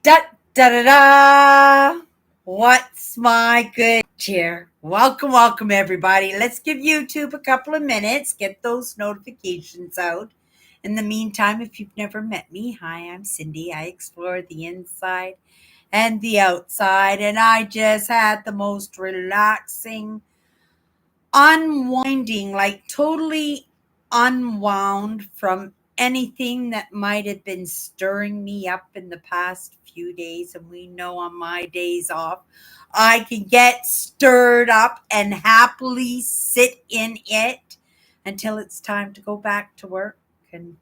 Da da da da! What's my good cheer? Welcome, everybody. Let's give YouTube a couple of minutes, get those notifications out. In the meantime, if you've never met me, hi, I'm Cindy. I explore the inside and the outside, and I just had the most relaxing, unwinding, like totally unwound from anything that might have been stirring me up in the past few days. And we know on my days off, I can get stirred up and happily sit in it until it's time to go back to work. And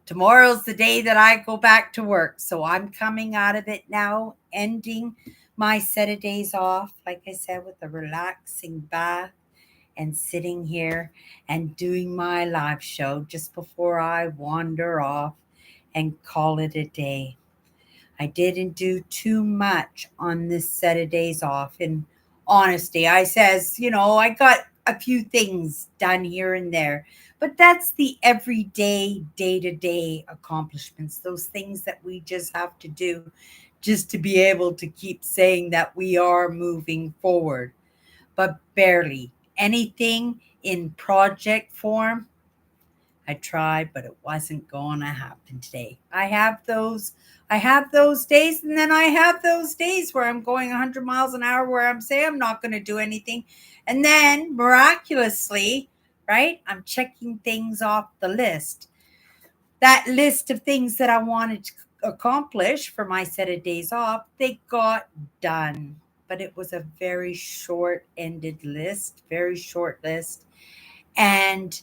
tomorrow's the day that I go back to work. So I'm coming out of it now, ending my set of days off, like I said, with a relaxing bath and sitting here and doing my live show just before I wander off and call it a day. I didn't do too much on this set of days off. In honesty, I says, I got a few things done here and there, but that's the everyday, day to day accomplishments, those things that we just have to do just to be able to keep saying that we are moving forward, but barely anything in project form. I tried, but it wasn't going to happen today. I have those days, and then I have those days where I'm going 100 miles an hour where I'm saying I'm not going to do anything. And then miraculously, right? I'm checking things off the list. That list of things that I wanted to accomplish for my set of days off, they got done. But it was a very short ended list, very short list. And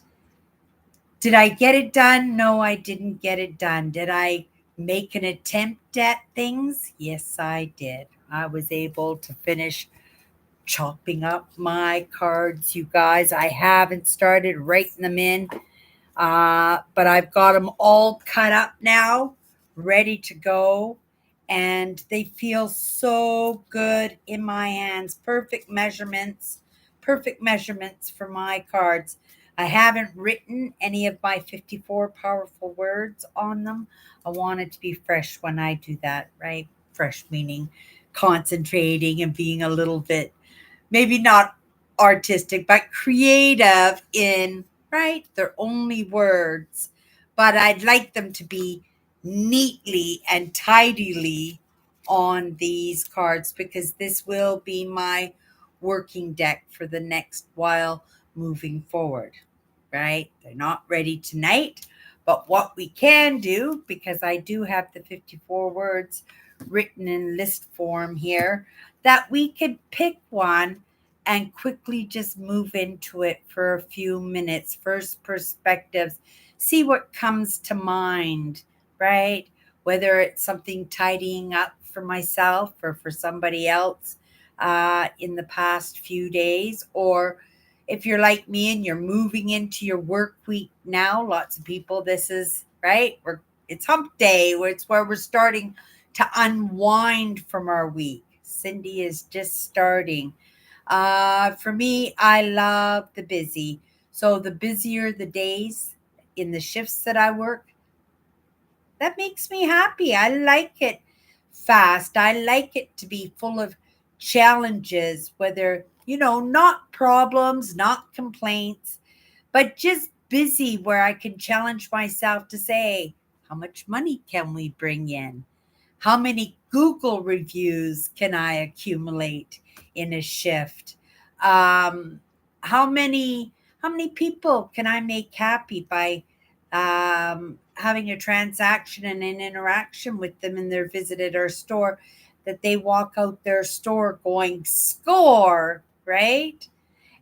did I get it done? No, I didn't get it done. Did I make an attempt at things? Yes, I did. I was able to finish chopping up my cards, you guys. I haven't started writing them in, but I've got them all cut up now, ready to go. And they feel so good in my hands. Perfect measurements for my cards. I haven't written any of my 54 powerful words on them. I want it to be fresh when I do that, right? Fresh meaning concentrating and being a little bit, maybe not artistic, but creative in, right? They're only words, but I'd like them to be neatly and tidily on these cards because this will be my working deck for the next while moving forward, right? They're not ready tonight, but what we can do, because I do have the 54 words written in list form here, that we could pick one and quickly just move into it for a few minutes. First perspectives, see what comes to mind, right? Whether it's something tidying up for myself or for somebody else in the past few days, or if you're like me and you're moving into your work week now, lots of people, this is right. It's hump day, where it's where we're starting to unwind from our week. Cindy is just starting. For me, I love the busy. So the busier the days in the shifts that I work, that makes me happy. I like it fast. I like it to be full of challenges, whether, not problems, not complaints, but just busy where I can challenge myself to say, how much money can we bring in? How many Google reviews can I accumulate in a shift? Um, how many people can I make happy by having a transaction and an interaction with them in their visit at our store, that they walk out their store going score, right?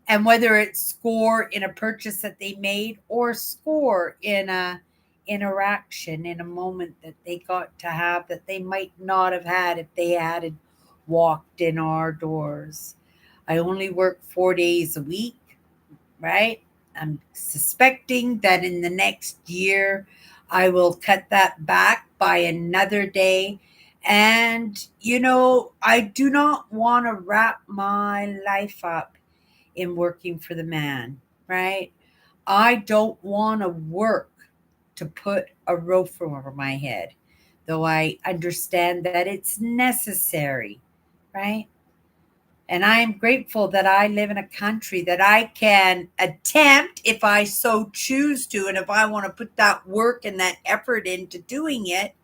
And whether it's score in a purchase that they made or score in a interaction in a moment that they got to have that they might not have had if they hadn't walked in our doors. I only work 4 days a week, right? I'm suspecting that in the next year I will cut that back by another day. And I do not want to wrap my life up in working for the man, right? I don't want to work to put a roof over my head. though I understand that it's necessary, right? And I am grateful that I live in a country that I can attempt if I so choose to. And if I want to put that work and that effort into doing it,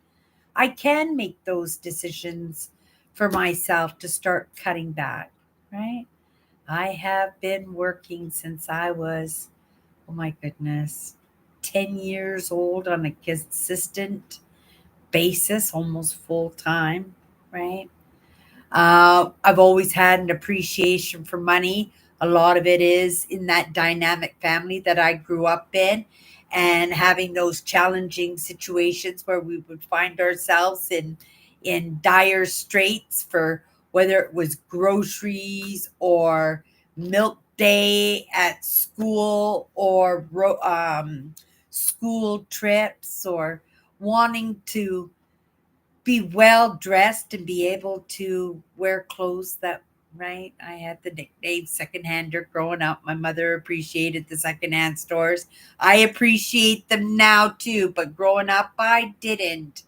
I can make those decisions for myself to start cutting back, right? I have been working since I was, oh my goodness, 10 years old on a consistent basis, almost full time, right? I've always had an appreciation for money. A lot of it is in that dynamic family that I grew up in, and having those challenging situations where we would find ourselves in dire straits for whether it was groceries or milk day at school or school trips or wanting to be well dressed and be able to wear clothes that right. I had the nickname secondhander growing up. My mother appreciated the secondhand stores. I appreciate them now too, but growing up I didn't,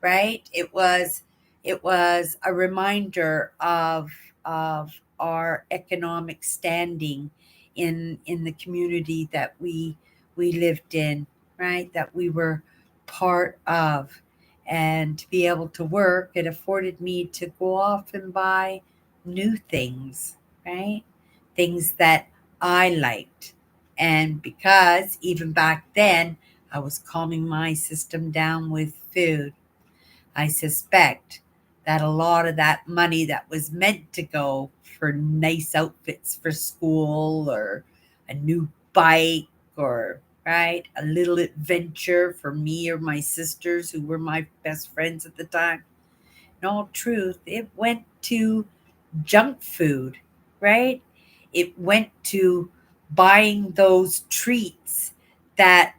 right? It was a reminder of our economic standing in the community that we lived in, right? That we were part of. And to be able to work, it afforded me to go off and buy new things, right? Things that I liked. And because even back then I was calming my system down with food, I suspect that a lot of that money that was meant to go for nice outfits for school or a new bike or right, a little adventure for me or my sisters who were my best friends at the time. In all truth, it went to junk food, right? It went to buying those treats that,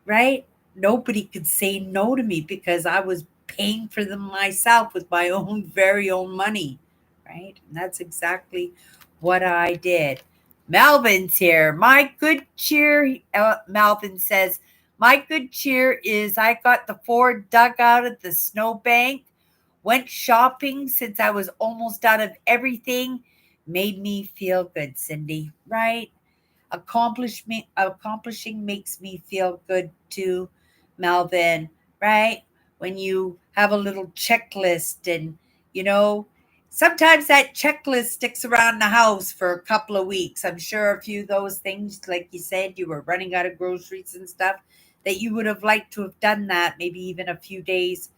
right? Nobody could say no to me because I was paying for them myself with my own very own money, right? And that's exactly what I did. Melvin's here. My good cheer, Melvin says, my good cheer is I got the Ford dug out of the snowbank, went shopping since I was almost out of everything, made me feel good, Cindy, right? Accomplishing makes me feel good too, Melvin, right? When you have a little checklist and you know sometimes that checklist sticks around the house for a couple of weeks. I'm sure a few of those things, like you said, you were running out of groceries and stuff, that you would have liked to have done that maybe even a few days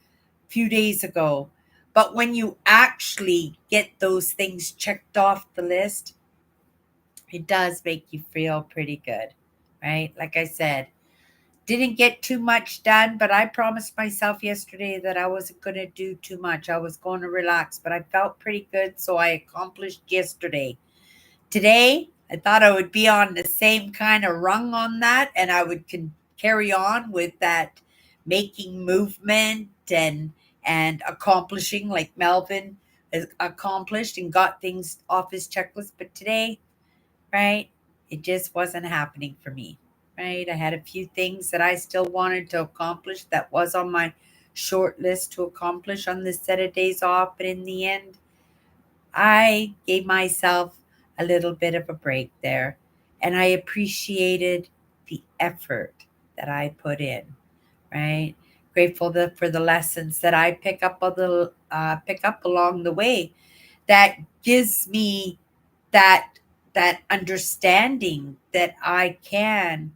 ago. But when you actually get those things checked off the list, it does make you feel pretty good, right? Like I said, didn't get too much done, but I promised myself yesterday that I wasn't going to do too much. I was going to relax, but I felt pretty good, so I accomplished yesterday. Today, I thought I would be on the same kind of rung on that, and I would carry on with that making movement and accomplishing like Melvin has accomplished and got things off his checklist. But today, right? It just wasn't happening for me, right? I had a few things that I still wanted to accomplish that was on my short list to accomplish on this set of days off, but in the end, I gave myself a little bit of a break there, and I appreciated the effort that I put in, right? Grateful for the lessons that I pick up along the way that gives me that understanding that I can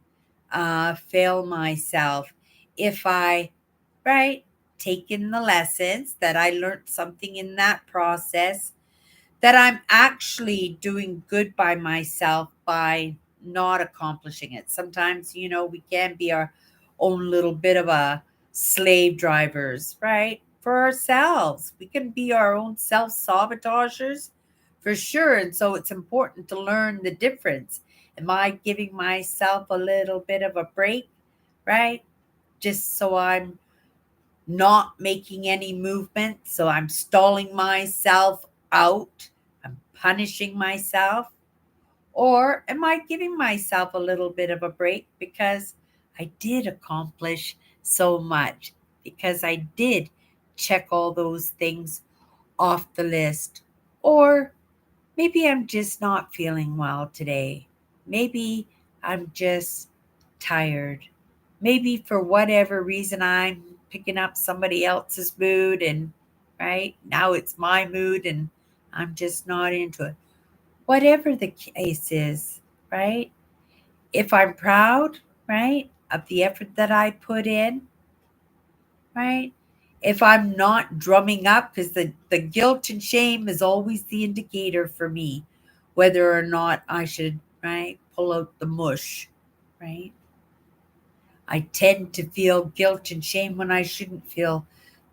fail myself if I right take in the lessons that I learned something in that process, that I'm actually doing good by myself by not accomplishing it. Sometimes, we can be our own little bit of a slave drivers, right? For ourselves. We can be our own self sabotagers for sure. And so it's important to learn the difference. Am I giving myself a little bit of a break, right? Just so I'm not making any movement. So I'm stalling myself out. I'm punishing myself. Or am I giving myself a little bit of a break because I did accomplish so much? Because I did check all those things off the list. Or maybe I'm just not feeling well today. Maybe I'm just tired. Maybe for whatever reason I'm picking up somebody else's mood, and right now it's my mood and I'm just not into it. Whatever the case is, right? If I'm proud, right, of the effort that I put in, right? If I'm not drumming up, because the guilt and shame is always the indicator for me whether or not I should, right, pull out the mush, right? I tend to feel guilt and shame when I shouldn't feel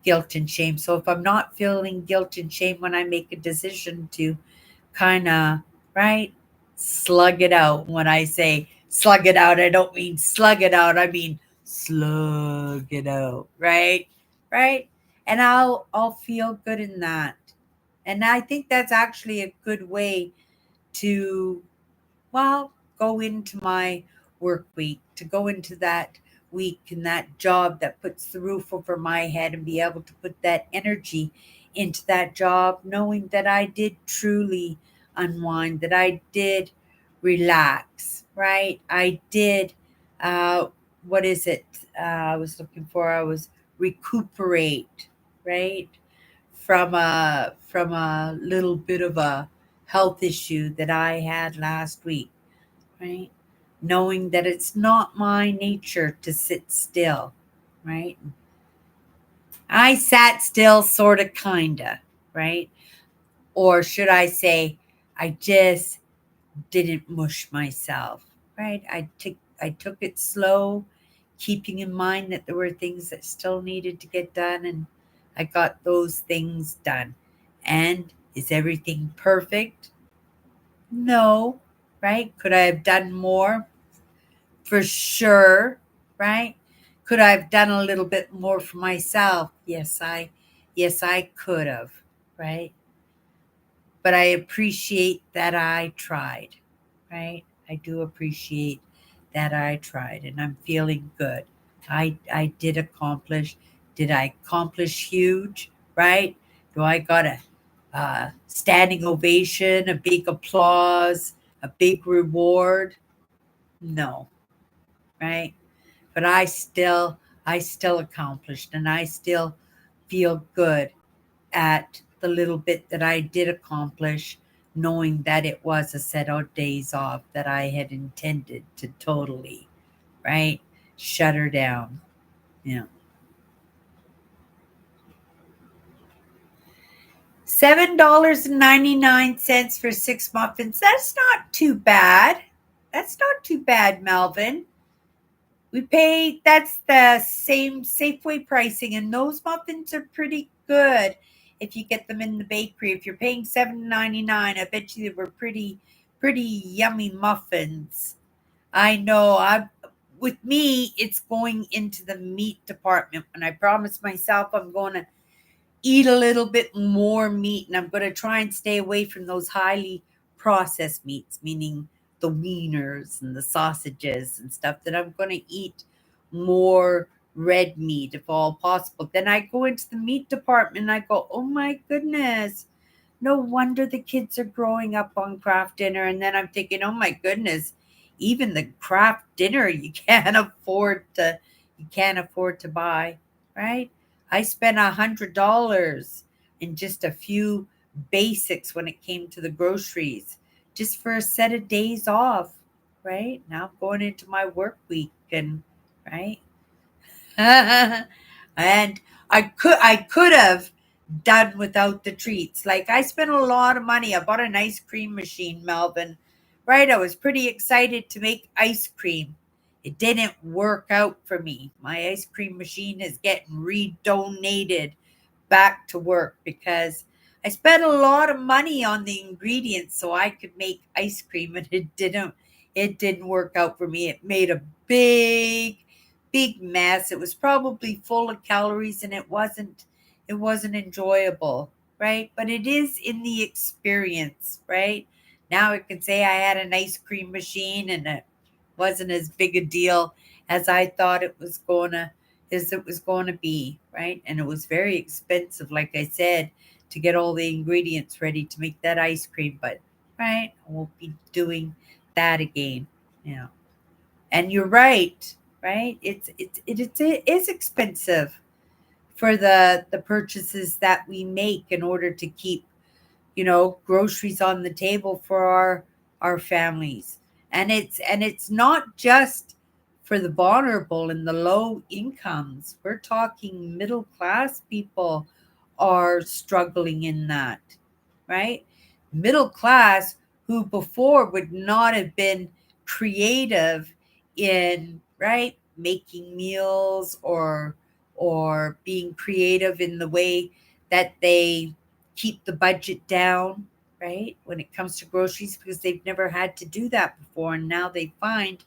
guilt and shame. So if I'm not feeling guilt and shame when I make a decision to kind of, right, slug it out. When I say slug it out, I don't mean slug it out. I mean slug it out, right? Right? And I'll feel good in that. And I think that's actually a good way to, well, go into my work week, to go into that week and that job that puts the roof over my head and be able to put that energy into that job, knowing that I did truly unwind, that I did relax, right? I did, uh, what is it? I was looking for, I was recuperate, right? From a little bit of a health issue that I had last week, right? Knowing that it's not my nature to sit still, right? I sat still, sort of, kinda, right? Or should I say, I just didn't mush myself, right? I took it slow, keeping in mind that there were things that still needed to get done, and I got those things done. And is everything perfect? No, right? Could I have done more? For sure, right? Could I have done a little bit more for myself? Yes, I could have, right? But I appreciate that I tried, right? I do appreciate that I tried, and I'm feeling good. I did accomplish. Did I accomplish huge? Right? Do I got a standing ovation, a big applause, a big reward? No, right? But I still accomplished, and I still feel good at the little bit that I did accomplish, knowing that it was a set of days off that I had intended to totally, right, shut her down. You know, $7.99 for 6 muffins. That's not too bad. That's not too bad, Melvin. We pay, that's the same Safeway pricing, and those muffins are pretty good if you get them in the bakery. If you're paying $7.99, I bet you they were pretty yummy muffins. I know. I With me, it's going into the meat department. And I promised myself I'm going to eat a little bit more meat, and I'm going to try and stay away from those highly processed meats, meaning the wieners and the sausages and stuff, that I'm going to eat more red meat if all possible. Then I go into the meat department and I go, oh my goodness, no wonder the kids are growing up on craft dinner. And then I'm thinking, oh my goodness, even the craft dinner you can't afford to buy, right? I spent $100 in just a few basics when it came to the groceries, just for a set of days off, right? Now I'm going into my work week, and right. And I could have done without the treats. Like, I spent a lot of money. I bought an ice cream machine, Melvin. Right? I was pretty excited to make ice cream. It didn't work out for me. My ice cream machine is getting redonated back to work because I spent a lot of money on the ingredients so I could make ice cream, and it didn't work out for me. It made a big mess. It was probably full of calories, and it wasn't enjoyable, right? But it is in the experience, right? Now I can say I had an ice cream machine, and it wasn't as big a deal as I thought as it was going to be, right? And it was very expensive, like I said, to get all the ingredients ready to make that ice cream. But right, I won't be doing that again. Yeah, and you're right, right? It is expensive for the purchases that we make in order to keep, groceries on the table for our families. And it's not just for the vulnerable and the low incomes. We're talking middle class people are struggling in that, right? Middle class who before would not have been creative in, right, making meals or being creative in the way that they keep the budget down, right? When it comes to groceries, because they've never had to do that before. And now they find,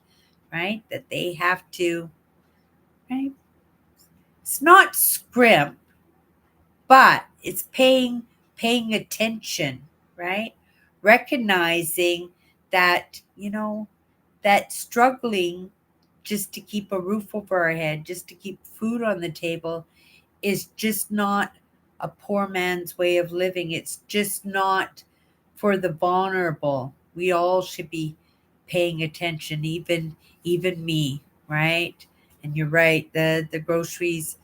right, that they have to, right? It's not scrimp, but it's paying attention, right? Recognizing that, that struggling just to keep a roof over our head, just to keep food on the table is just not a poor man's way of living. It's just not for the vulnerable. We all should be paying attention, even me, right? And you're right. The groceries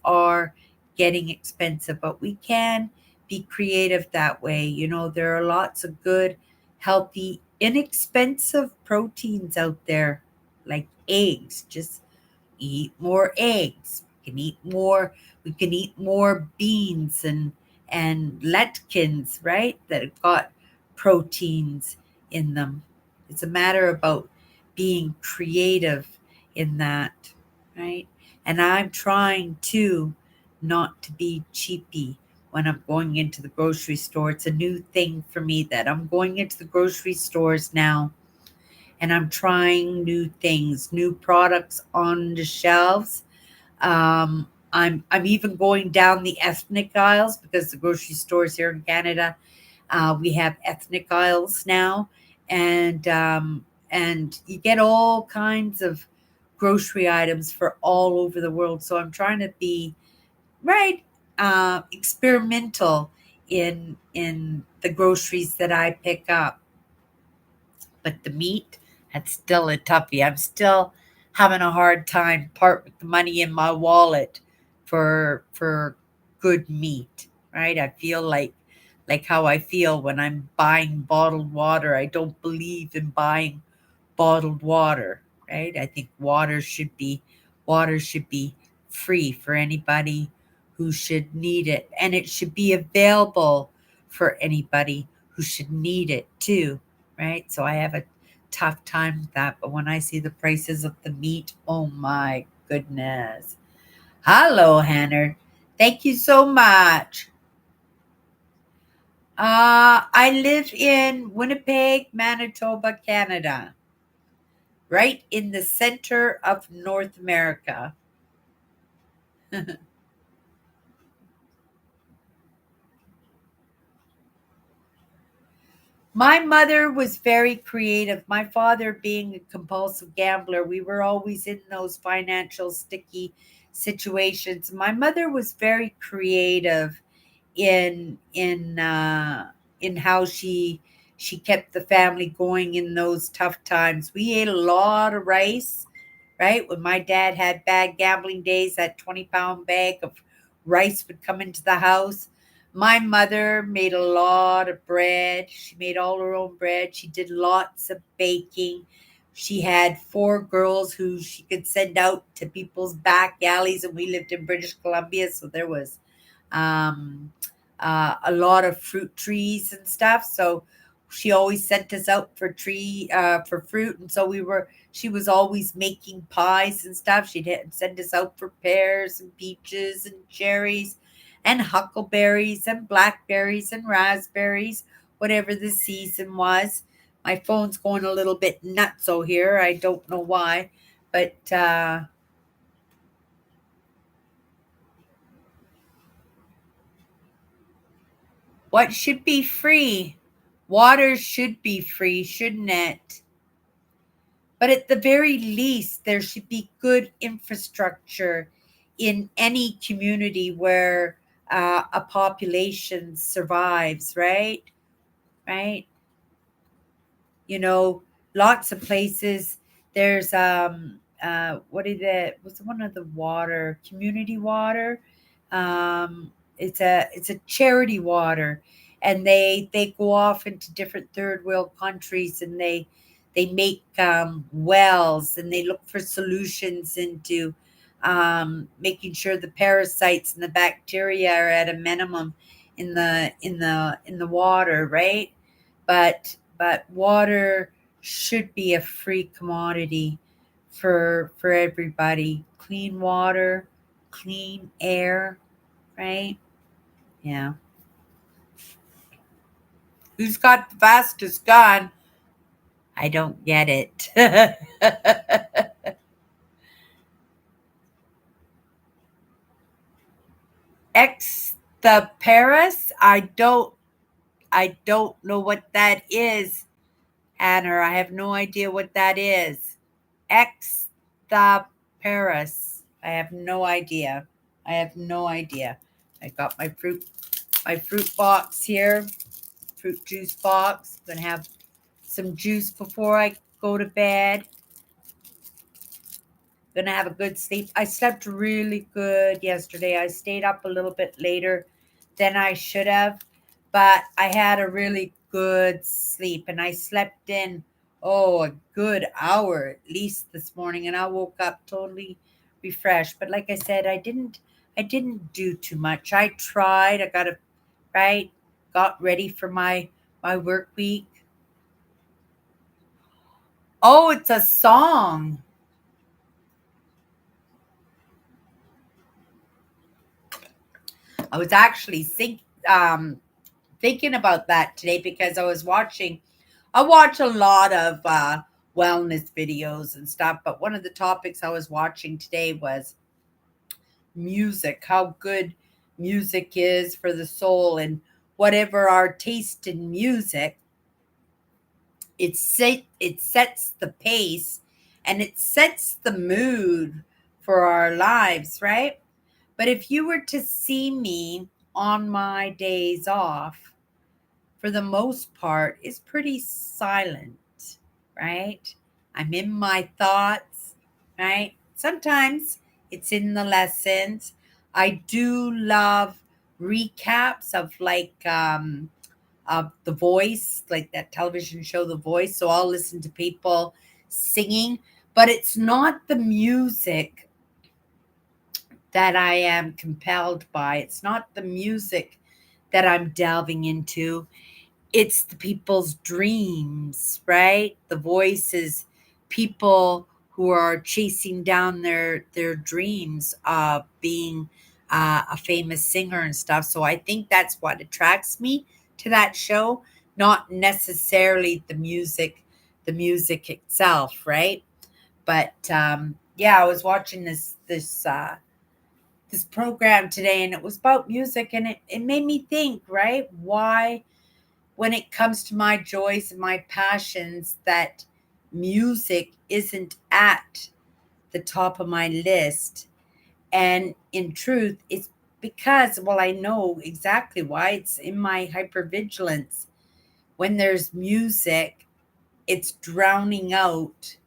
are getting expensive, but we can be creative that way. There are lots of good, healthy, inexpensive proteins out there, like eggs. Just eat more eggs. We can eat more beans and letkins, right? That have got proteins in them. It's a matter about being creative in that, right? And I'm trying to not to be cheapy when I'm going into the grocery store. It's a new thing for me that I'm going into the grocery stores now and I'm trying new things, new products on the shelves. I'm even going down the ethnic aisles because the grocery stores here in Canada, we have ethnic aisles now, and you get all kinds of grocery items for all over the world. So I'm trying to be right, experimental in the groceries that I pick up. But the meat, that's still a toughie. I'm still having a hard time part with the money in my wallet for good meat, right? I feel like how I feel when I'm buying bottled water. I don't believe in buying bottled water, right? I think water should be free for anybody who should need it, and it should be available for anybody who should need it too, right? So I have a tough time with that, but when I see the prices of the meat, oh my goodness. Hello, Hannah. Thank you so much. I live in Winnipeg, Manitoba, Canada, right in the center of North America. My mother was very creative. My father, being a compulsive gambler, we were always in those financial sticky situations. My mother was very creative in how she kept the family going in those tough times. We ate a lot of rice, right? When my dad had bad gambling days, that 20-pound bag of rice would come into the house. My mother made a lot of bread. She made all her own bread. She did lots of baking. She had four girls who she could send out to people's back alleys, and we lived in British Columbia, so there was um, a lot of fruit trees and stuff. So she always sent us out for fruit, and so she was always making pies and stuff. Send us out for pears and peaches and cherries and huckleberries and blackberries and raspberries, whatever the season was. My phone's going a little bit nutso here. I don't know why, but what should be free? Water should be free, shouldn't it? But at the very least, there should be good infrastructure in any community where a population survives, right? Right? You know, lots of places. There's what is it? What's one of the water? Community water. It's a charity water, and they go off into different third world countries, and they make wells, and they look for solutions into making sure the parasites and the bacteria are at a minimum in the water, right? But water should be a free commodity for everybody. Clean water, clean air, right? Yeah. Who's got the fastest gun? I don't get it. Ex the Paris? I don't know what that is, Anna. I have no idea what that is. Ex the Paris. I have no idea. I have no idea. I got my fruit box here, fruit juice box. Gonna have some juice before I go to bed. Gonna have a good sleep. I slept really good yesterday. I stayed up a little bit later than I should have, but I had a really good sleep, and I slept in a good hour at least this morning, and I woke up totally refreshed. But like I said, I didn't do too much. I tried. I got a right, got ready for my work week. Oh, it's a song. I was actually thinking about that today because I watch a lot of wellness videos and stuff, but one of the topics I was watching today was music, how good music is for the soul, and whatever our taste in music, it sets the pace and it sets the mood for our lives, right? But if you were to see me on my days off, for the most part, is pretty silent, right? I'm in my thoughts, right? Sometimes it's in the lessons. I do love recaps of The Voice, like that television show, The Voice. So I'll listen to people singing, but it's not the music that I am compelled by. It's not the music that I'm delving into, it's the people's dreams, right? The voices, people who are chasing down their dreams of being a famous singer and stuff. So I think that's what attracts me to that show, not necessarily the music itself, right? But yeah, I was watching this program today, and it was about music, and it made me think, right? Why, when it comes to my joys and my passions, that music isn't at the top of my list. And in truth, it's because, well, I know exactly why. It's in my hypervigilance. When there's music, it's drowning out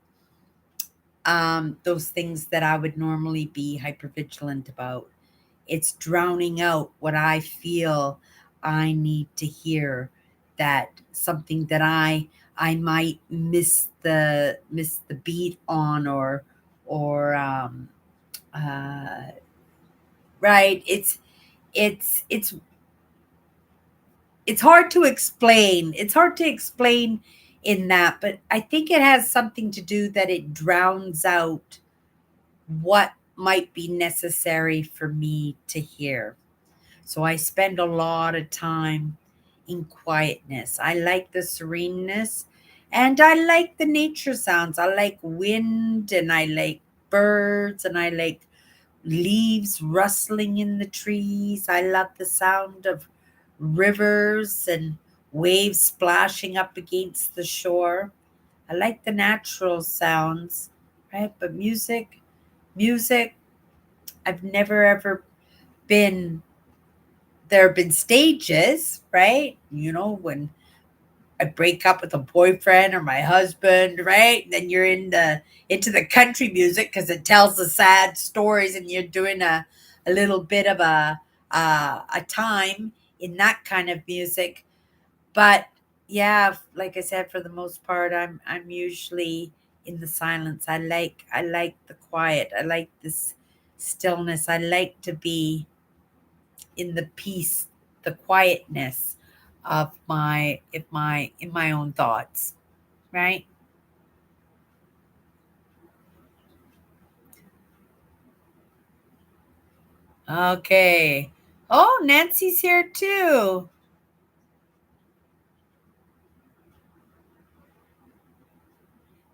those things that I would normally be hypervigilant about. It's drowning out what I feel I need to hear, that something that I might miss the beat on, or uh, right. It's it's hard to explain. It's hard to explain in that, but I think it has something to do that it drowns out what might be necessary for me to hear. So I spend a lot of time in quietness. I like the sereneness, and I like the nature sounds. I like wind, and I like birds, and I like leaves rustling in the trees. I love the sound of rivers and waves splashing up against the shore. I like the natural sounds, right? But music, I've never ever been there have been stages, right? When I break up with a boyfriend or my husband, right? Then you're into the country music because it tells the sad stories, and you're doing a little bit of a time in that kind of music. But yeah, like I said, for the most part, I'm usually in the silence. I like the quiet. I like this stillness. I like to be in the peace, the quietness of my in my own thoughts, right? Okay. Oh, Nancy's here too.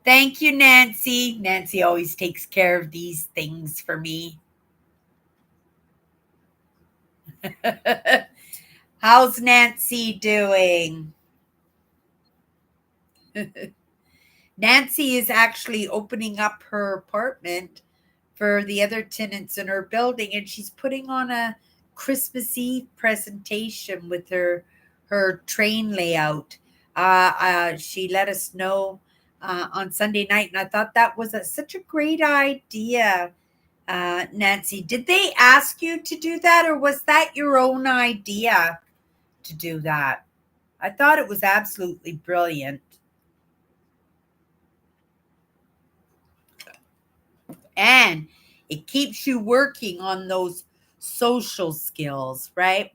Thank you, Nancy. Nancy always takes care of these things for me. How's Nancy doing? Nancy is actually opening up her apartment for the other tenants in her building, and she's putting on a Christmas Eve presentation with her train layout. She let us know on Sunday night, and I thought that was such a great idea. Nancy, did they ask you to do that, or was that your own idea to do that? I thought it was absolutely brilliant. And it keeps you working on those social skills, right?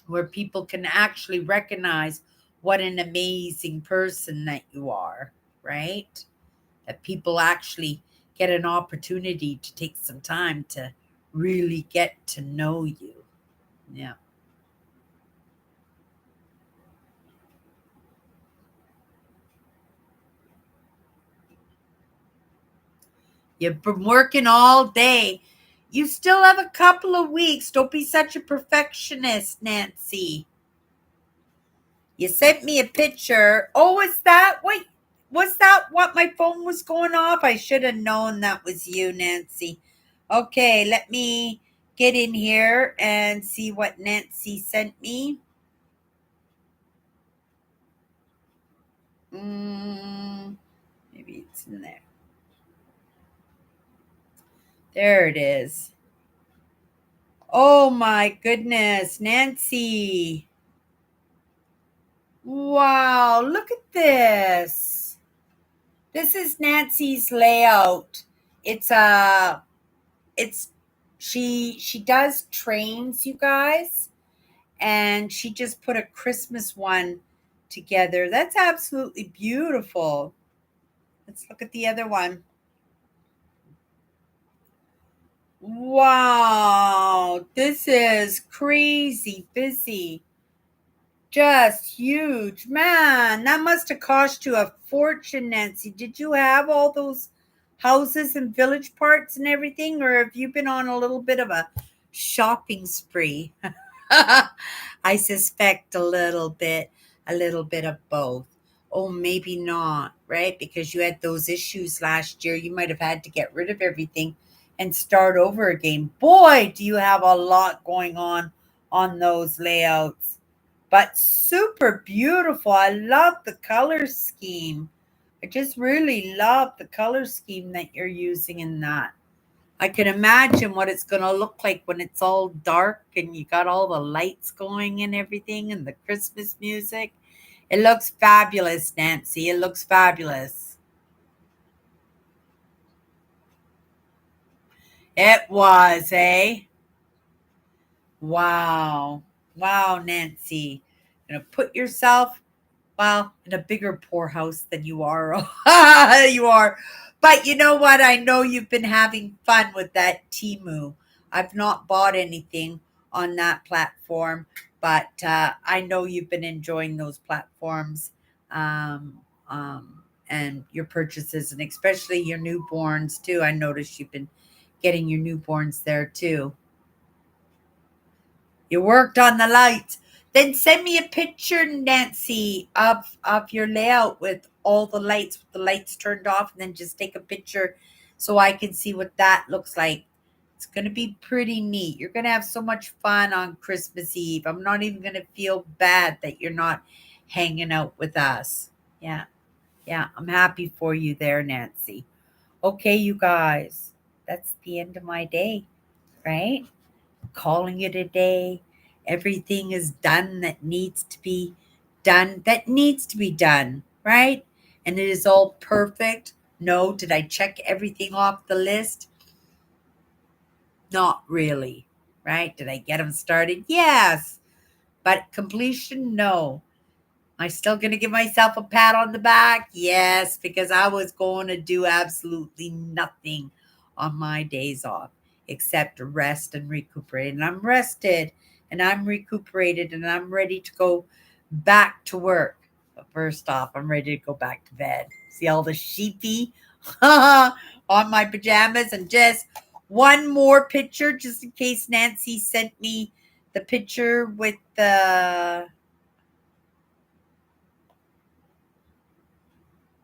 Where people can actually recognize what an amazing person that you are, right? That people actually get an opportunity to take some time to really get to know you. Yeah. You've been working all day. You still have a couple of weeks. Don't be such a perfectionist, Nancy. You sent me a picture. Oh, was that what my phone was going off? I should have known that was you, Nancy. Okay, let me get in here and see what Nancy sent me. Mm, maybe it's in there. There it is. Oh my goodness, Nancy. Wow, look at this. This is Nancy's layout. It's a it's she does trains, you guys, and she just put a Christmas one together. That's absolutely beautiful. Let's look at the other one. Wow, this is crazy busy. Just huge. Man, that must have cost you a fortune, Nancy. Did you have all those houses and village parts and everything, or have you been on a little bit of a shopping spree? I suspect a little bit of both. Oh, maybe not, right? Because you had those issues last year. You might have had to get rid of everything and start over again. Boy, do you have a lot going on those layouts. But super beautiful. I love the color scheme. I just really love the color scheme that you're using in that. I can imagine what it's going to look like when it's all dark and you got all the lights going and everything and the Christmas music. It looks fabulous, Nancy. It looks fabulous. It was, eh? Wow. Wow, Nancy. Gonna put yourself, well, in a bigger poorhouse than you are. You are. But you know what? I know you've been having fun with that Timu. I've not bought anything on that platform, but I know you've been enjoying those platforms, and your purchases, and especially your newborns too. I noticed you've been getting your newborns there too. You worked on the lights. Then send me a picture, Nancy, of your layout with all the lights, with the lights turned off, and then just take a picture so I can see what that looks like. It's going to be pretty neat. You're going to have so much fun on Christmas Eve. I'm not even going to feel bad that you're not hanging out with us. Yeah. Yeah, I'm happy for you there, Nancy. Okay, you guys. That's the end of my day, right? Calling it a day. Everything is done that needs to be done, right? And it is all perfect. No, did I check everything off the list? Not really, right? Did I get them started? Yes. But completion? No. Am I still going to give myself a pat on the back? Yes, because I was going to do absolutely nothing on my days off except rest and recuperate. And I'm rested and I'm recuperated and I'm ready to go back to work. But first off, I'm ready to go back to bed. See all the sheepy on my pajamas, and just one more picture just in case Nancy sent me the picture with the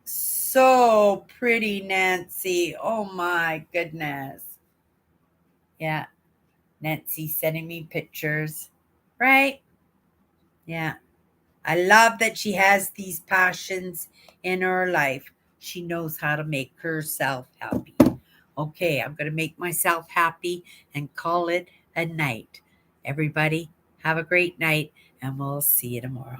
so pretty, Nancy. Oh my goodness. Yeah, Nancy sending me pictures. Right? Yeah. I love that she has these passions in her life. She knows how to make herself happy. Okay, I'm going to make myself happy and call it a night. Everybody, have a great night, and we'll see you tomorrow.